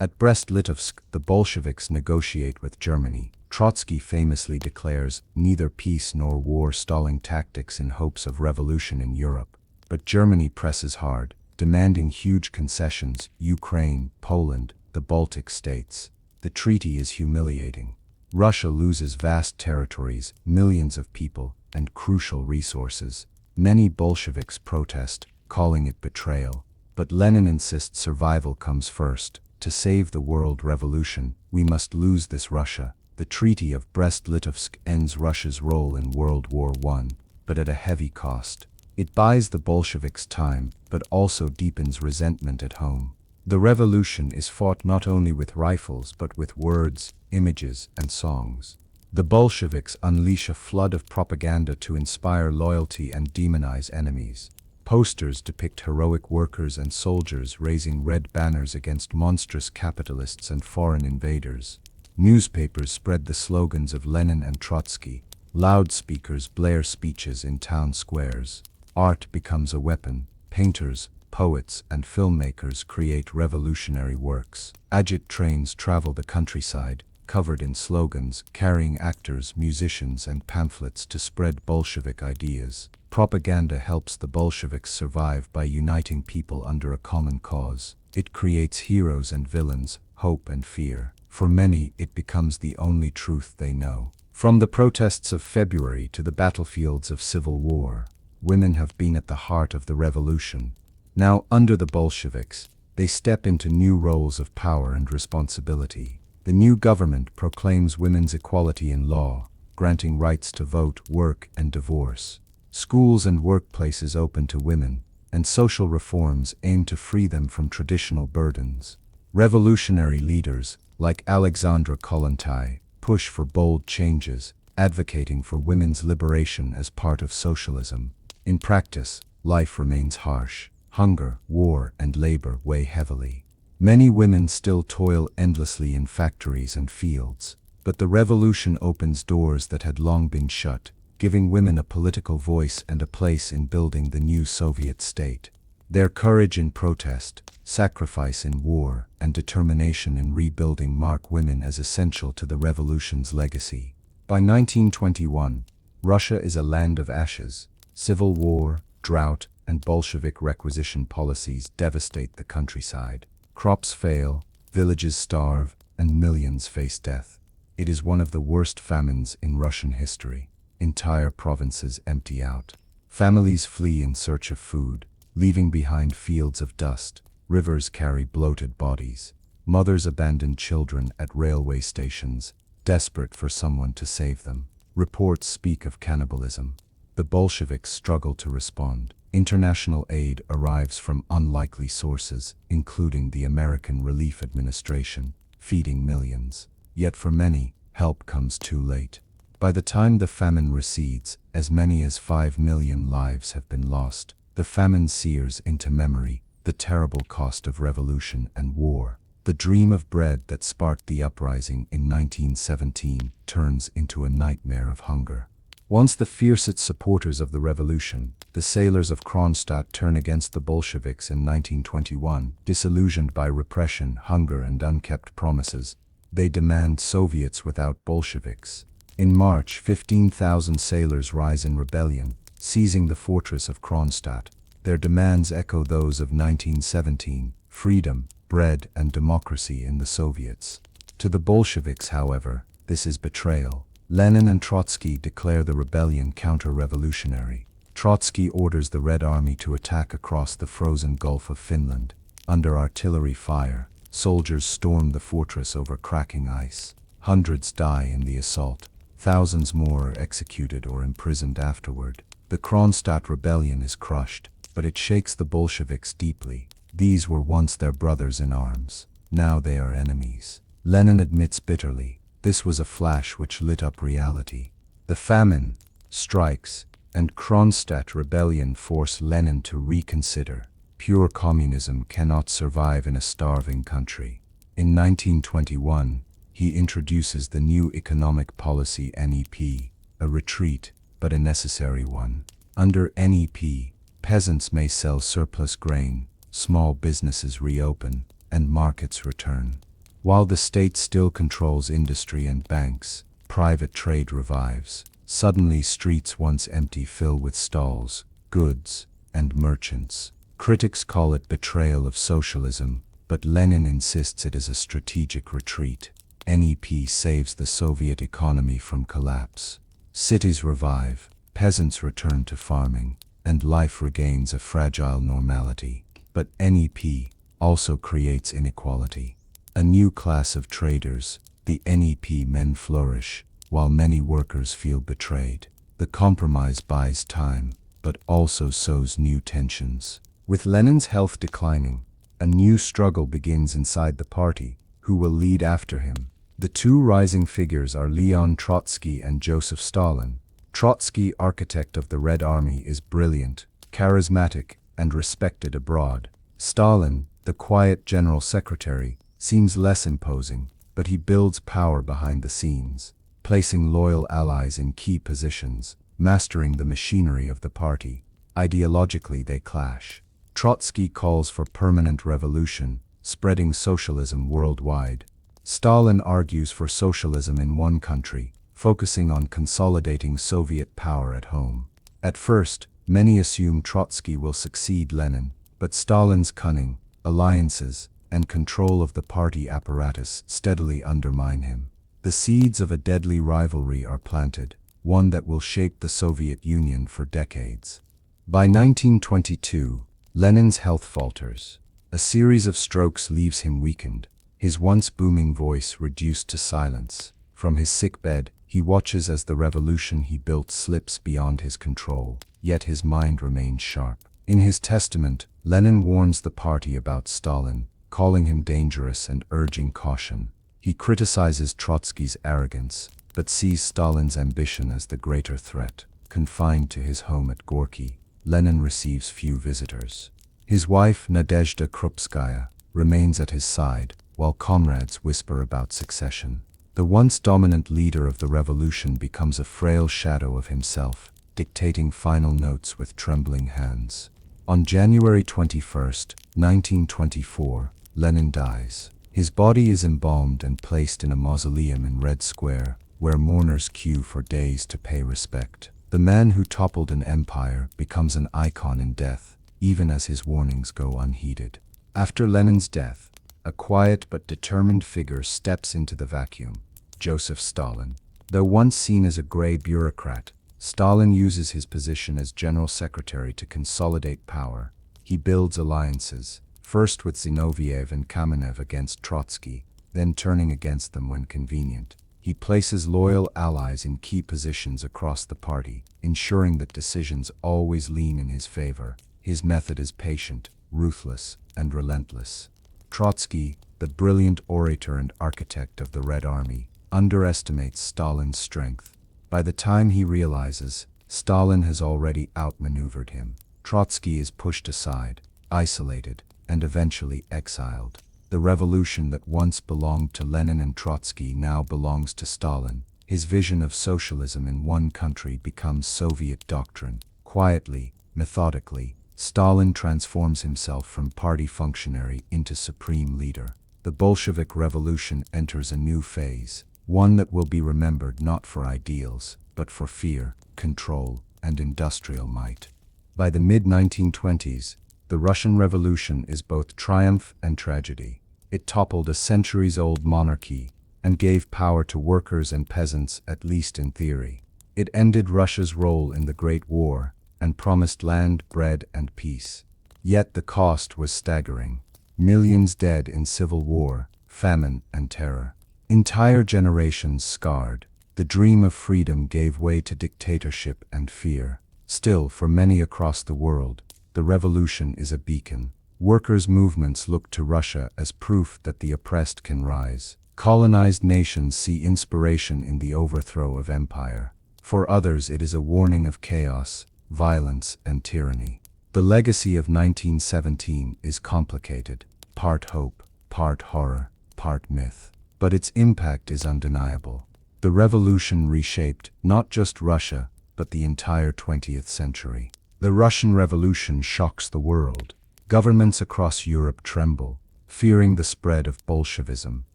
Speaker 1: At Brest-Litovsk, the Bolsheviks negotiate with Germany. Trotsky famously declares neither peace nor war, stalling tactics in hopes of revolution in Europe. But Germany presses hard, demanding huge concessions: Ukraine, Poland, the Baltic states. The treaty is humiliating. Russia loses vast territories, millions of people, and crucial resources. Many Bolsheviks protest, calling it betrayal. But Lenin insists survival comes first. To save the world revolution, we must lose this Russia. The Treaty of Brest-Litovsk ends Russia's role in World War I, but at a heavy cost. It buys the Bolsheviks time, but also deepens resentment at home. The revolution is fought not only with rifles but with words, images, and songs. The Bolsheviks unleash a flood of propaganda to inspire loyalty and demonize enemies. Posters depict heroic workers and soldiers raising red banners against monstrous capitalists and foreign invaders. Newspapers spread the slogans of Lenin and Trotsky. Loudspeakers blare speeches in town squares. Art becomes a weapon. Painters, poets, and filmmakers create revolutionary works. Agit trains travel the countryside, covered in slogans, carrying actors, musicians, and pamphlets to spread Bolshevik ideas. Propaganda helps the Bolsheviks survive by uniting people under a common cause. It creates heroes and villains, hope and fear. For many, it becomes the only truth they know. From the protests of February to the battlefields of civil war, women have been at the heart of the revolution. Now, under the Bolsheviks, they step into new roles of power and responsibility. The new government proclaims women's equality in law, granting rights to vote, work, and divorce. Schools and workplaces open to women, and social reforms aim to free them from traditional burdens. Revolutionary leaders, like Alexandra Kollontai, push for bold changes, advocating for women's liberation as part of socialism. In practice, life remains harsh. Hunger, war, and labor weigh heavily. Many women still toil endlessly in factories and fields, but the revolution opens doors that had long been shut, giving women a political voice and a place in building the new Soviet state. Their courage in protest, sacrifice in war, and determination in rebuilding mark women as essential to the revolution's legacy. By 1921, Russia is a land of ashes. Civil war, drought, and Bolshevik requisition policies devastate the countryside. Crops fail, villages starve, and millions face death. It is one of the worst famines in Russian history. Entire provinces empty out. Families flee in search of food, leaving behind fields of dust. Rivers carry bloated bodies. Mothers abandon children at railway stations, desperate for someone to save them. Reports speak of cannibalism. The Bolsheviks struggle to respond. International aid arrives from unlikely sources, including the American Relief Administration, feeding millions. Yet for many, help comes too late. By the time the famine recedes, as many as 5 million lives have been lost. The famine sears into memory the terrible cost of revolution and war. The dream of bread that sparked the uprising in 1917 turns into a nightmare of hunger. Once the fiercest supporters of the revolution, the sailors of Kronstadt, turn against the Bolsheviks in 1921, disillusioned by repression, hunger, and unkept promises, they demand Soviets without Bolsheviks. In March, 15,000 sailors rise in rebellion, seizing the fortress of Kronstadt. Their demands echo those of 1917, freedom, bread, and democracy in the Soviets. To the Bolsheviks, however, this is betrayal. Lenin and Trotsky declare the rebellion counter-revolutionary. Trotsky orders the Red Army to attack across the frozen Gulf of Finland. Under artillery fire, soldiers storm the fortress over cracking ice. Hundreds die in the assault. Thousands more are executed or imprisoned afterward. The Kronstadt rebellion is crushed, but it shakes the Bolsheviks deeply. These were once their brothers in arms. Now they are enemies. Lenin admits bitterly, this was a flash which lit up reality. The famine, strikes, and Kronstadt rebellion force Lenin to reconsider. Pure communism cannot survive in a starving country. In 1921, he introduces the new economic policy NEP, a retreat, but a necessary one. Under NEP, peasants may sell surplus grain, small businesses reopen, and markets return. While the state still controls industry and banks, private trade revives. Suddenly, streets once empty fill with stalls, goods, and merchants. Critics call it betrayal of socialism, but Lenin insists it is a strategic retreat. NEP saves the Soviet economy from collapse. Cities revive, peasants return to farming, and life regains a fragile normality. But NEP also creates inequality. A new class of traders, the NEP men, flourish, while many workers feel betrayed. The compromise buys time, but also sows new tensions. With Lenin's health declining, a new struggle begins inside the party. Who will lead after him? The two rising figures are Leon Trotsky and Joseph Stalin. Trotsky, architect of the Red Army, is brilliant, charismatic, and respected abroad. Stalin, the quiet general secretary, seems less imposing, but he builds power behind the scenes, placing loyal allies in key positions, mastering the machinery of the party. Ideologically, they clash. Trotsky calls for permanent revolution, spreading socialism worldwide. Stalin argues for socialism in one country, focusing on consolidating Soviet power at home. At first, many assume Trotsky will succeed Lenin, but Stalin's cunning, alliances, and control of the party apparatus steadily undermine him. The seeds of a deadly rivalry are planted, one that will shape the Soviet Union for decades. By 1922, Lenin's health falters. A series of strokes leaves him weakened, his once booming voice reduced to silence. From his sickbed, he watches as the revolution he built slips beyond his control, yet his mind remains sharp. In his testament, Lenin warns the party about Stalin, calling him dangerous and urging caution. He criticizes Trotsky's arrogance, but sees Stalin's ambition as the greater threat. Confined to his home at Gorky, Lenin receives few visitors. His wife, Nadezhda Krupskaya, remains at his side, while comrades whisper about succession. The once dominant leader of the revolution becomes a frail shadow of himself, dictating final notes with trembling hands. On January 21, 1924, Lenin dies. His body is embalmed and placed in a mausoleum in Red Square, where mourners queue for days to pay respect. The man who toppled an empire becomes an icon in death, even as his warnings go unheeded. After Lenin's death, a quiet but determined figure steps into the vacuum: Joseph Stalin. Though once seen as a gray bureaucrat, Stalin uses his position as general secretary to consolidate power. He builds alliances, first with Zinoviev and Kamenev against Trotsky, then turning against them when convenient. He places loyal allies in key positions across the party, ensuring that decisions always lean in his favor. His method is patient, ruthless, and relentless. Trotsky, the brilliant orator and architect of the Red Army, underestimates Stalin's strength. By the time he realizes, Stalin has already outmaneuvered him. Trotsky is pushed aside, isolated, and eventually exiled. The revolution that once belonged to Lenin and Trotsky now belongs to Stalin. His vision of socialism in one country becomes Soviet doctrine. Quietly, methodically, Stalin transforms himself from party functionary into supreme leader. The Bolshevik Revolution enters a new phase, one that will be remembered not for ideals, but for fear, control, and industrial might. By the mid-1920s, the Russian Revolution is both triumph and tragedy. It toppled a centuries-old monarchy and gave power to workers and peasants, at least in theory. It ended Russia's role in the Great War and promised land, bread, and peace. Yet the cost was staggering. Millions dead in civil war, famine, and terror. Entire generations scarred. The dream of freedom gave way to dictatorship and fear. Still, for many across the world, the revolution is a beacon. Workers' movements look to Russia as proof that the oppressed can rise. Colonized nations see inspiration in the overthrow of empire. For others, it is a warning of chaos, violence, and tyranny. The legacy of 1917 is complicated, part hope, part horror, part myth. But its impact is undeniable. The revolution reshaped not just Russia, but the entire 20th century. The Russian Revolution shocks the world. Governments across Europe tremble, fearing the spread of Bolshevism.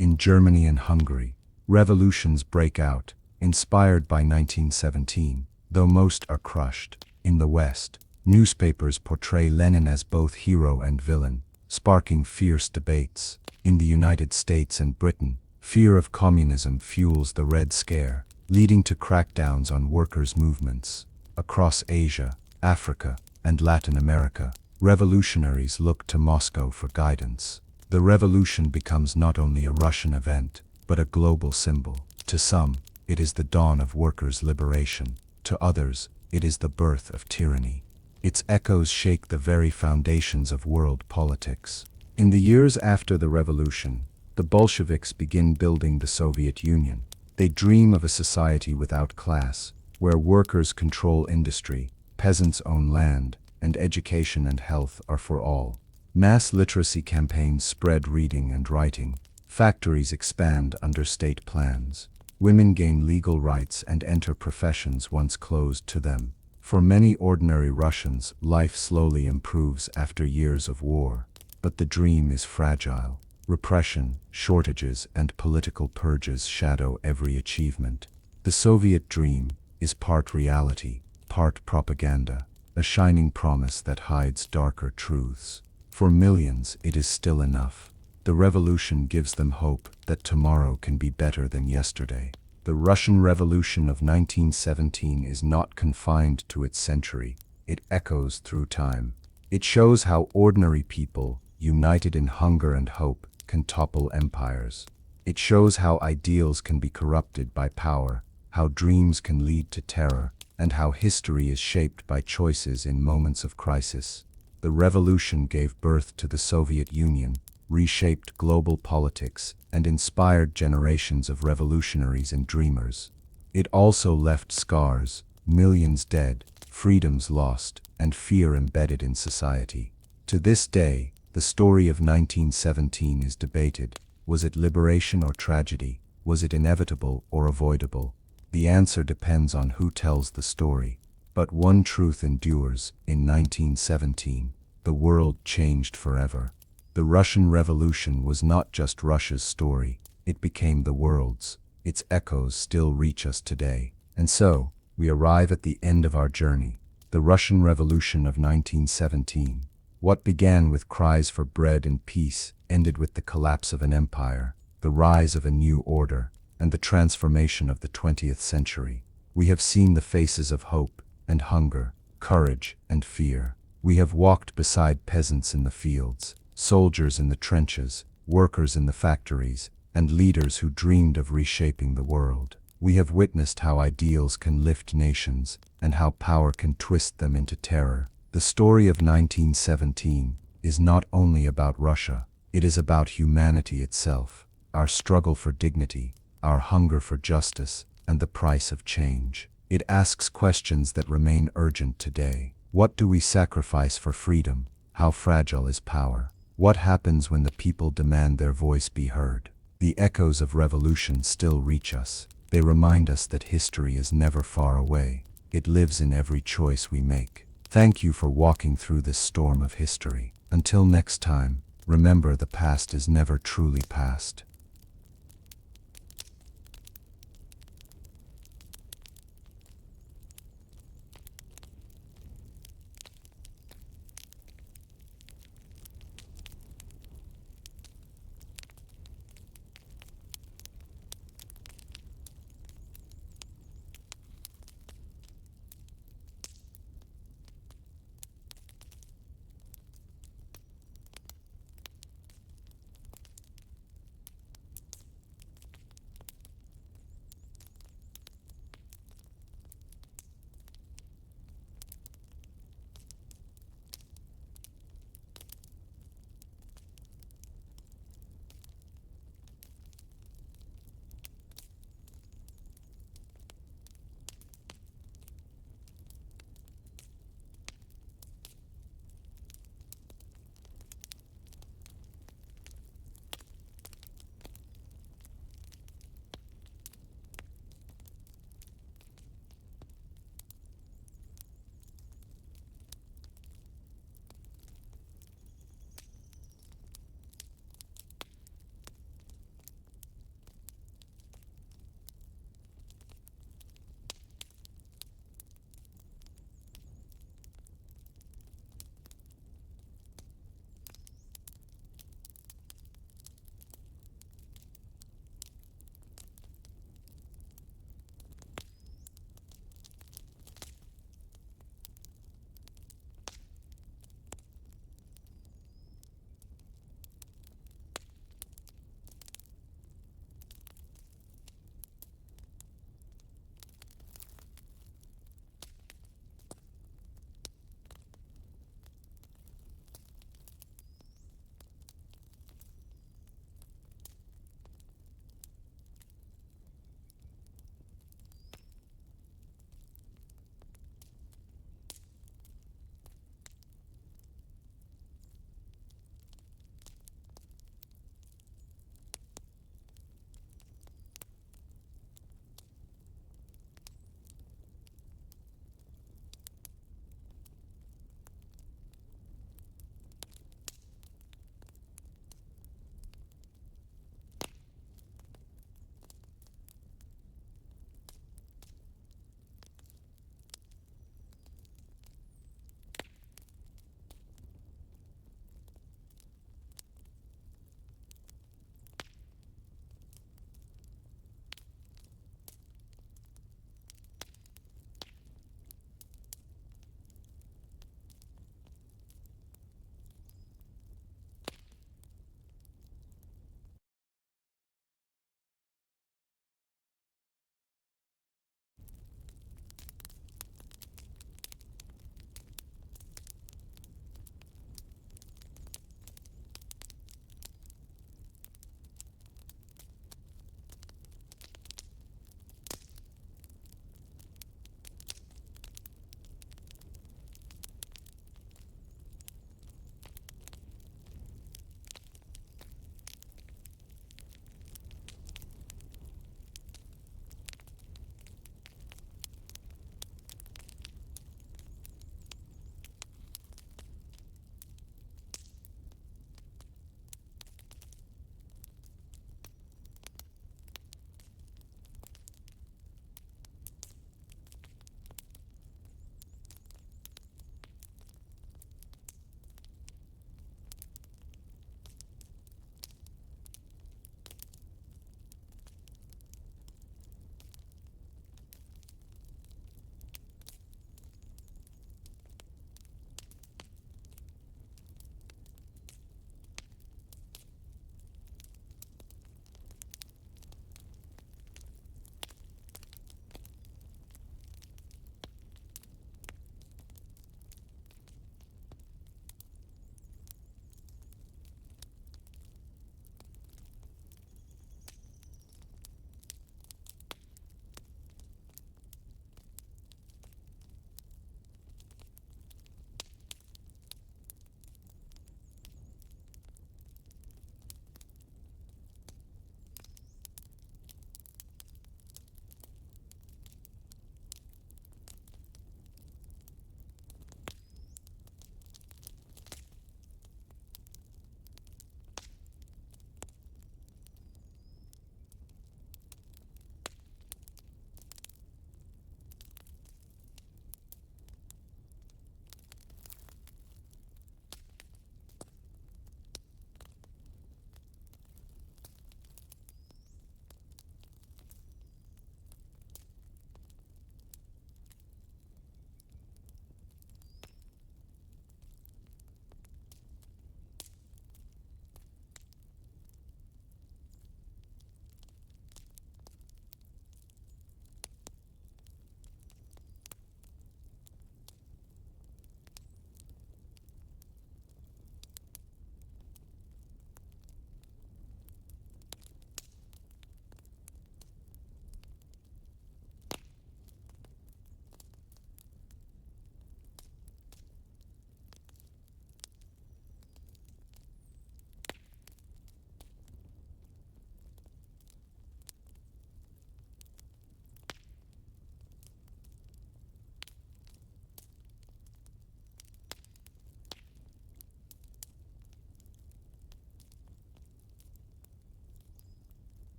Speaker 1: In Germany and Hungary, revolutions break out, inspired by 1917, though most are crushed. In the West, newspapers portray Lenin as both hero and villain, sparking fierce debates. In the United States and Britain, fear of communism fuels the Red Scare, leading to crackdowns on workers' movements. Across Asia, Africa, and Latin America, revolutionaries look to Moscow for guidance. The revolution becomes not only a Russian event, but a global symbol. To some, it is the dawn of workers' liberation. To others, it is the birth of tyranny. Its echoes shake the very foundations of world politics. In the years after the revolution, the Bolsheviks begin building the Soviet Union. They dream of a society without class, where workers control industry, peasants own land, and education and health are for all. Mass literacy campaigns spread reading and writing. Factories expand under state plans. Women gain legal rights and enter professions once closed to them. For many ordinary Russians, life slowly improves after years of war. But the dream is fragile. Repression, shortages, and political purges shadow every achievement. The Soviet dream is part reality, part propaganda, a shining promise that hides darker truths. For millions, it is still enough. The revolution gives them hope that tomorrow can be better than yesterday. The Russian Revolution of 1917 is not confined to its century. It echoes through time. It shows how ordinary people, united in hunger and hope, can topple empires. It shows how ideals can be corrupted by power, how dreams can lead to terror, and how history is shaped by choices in moments of crisis. The revolution gave birth to the Soviet Union, reshaped global politics, and inspired generations of revolutionaries and dreamers. It also left scars, millions dead, freedoms lost, and fear embedded in society. To this day, the story of 1917 is debated. Was it liberation or tragedy? Was it inevitable or avoidable? The answer depends on who tells the story. But one truth endures: in 1917, the world changed forever. The Russian Revolution was not just Russia's story, it became the world's. Its echoes still reach us today. And so, we arrive at the end of our journey. The Russian Revolution of 1917. What began with cries for bread and peace ended with the collapse of an empire, the rise of a new order, and the transformation of the 20th century. We have seen the faces of hope and hunger, courage and fear. We have walked beside peasants in the fields, soldiers in the trenches, workers in the factories, and leaders who dreamed of reshaping the world. We have witnessed how ideals can lift nations, and how power can twist them into terror. The story of 1917 is not only about Russia, it is about humanity itself, our struggle for dignity, our hunger for justice, and the price of change. It asks questions that remain urgent today. What do we sacrifice for freedom? How fragile is power? What happens when the people demand their voice be heard? The echoes of revolution still reach us. They remind us that history is never far away. It lives in every choice we make. Thank you for walking through this storm of history. Until next time, remember, the past is never truly past.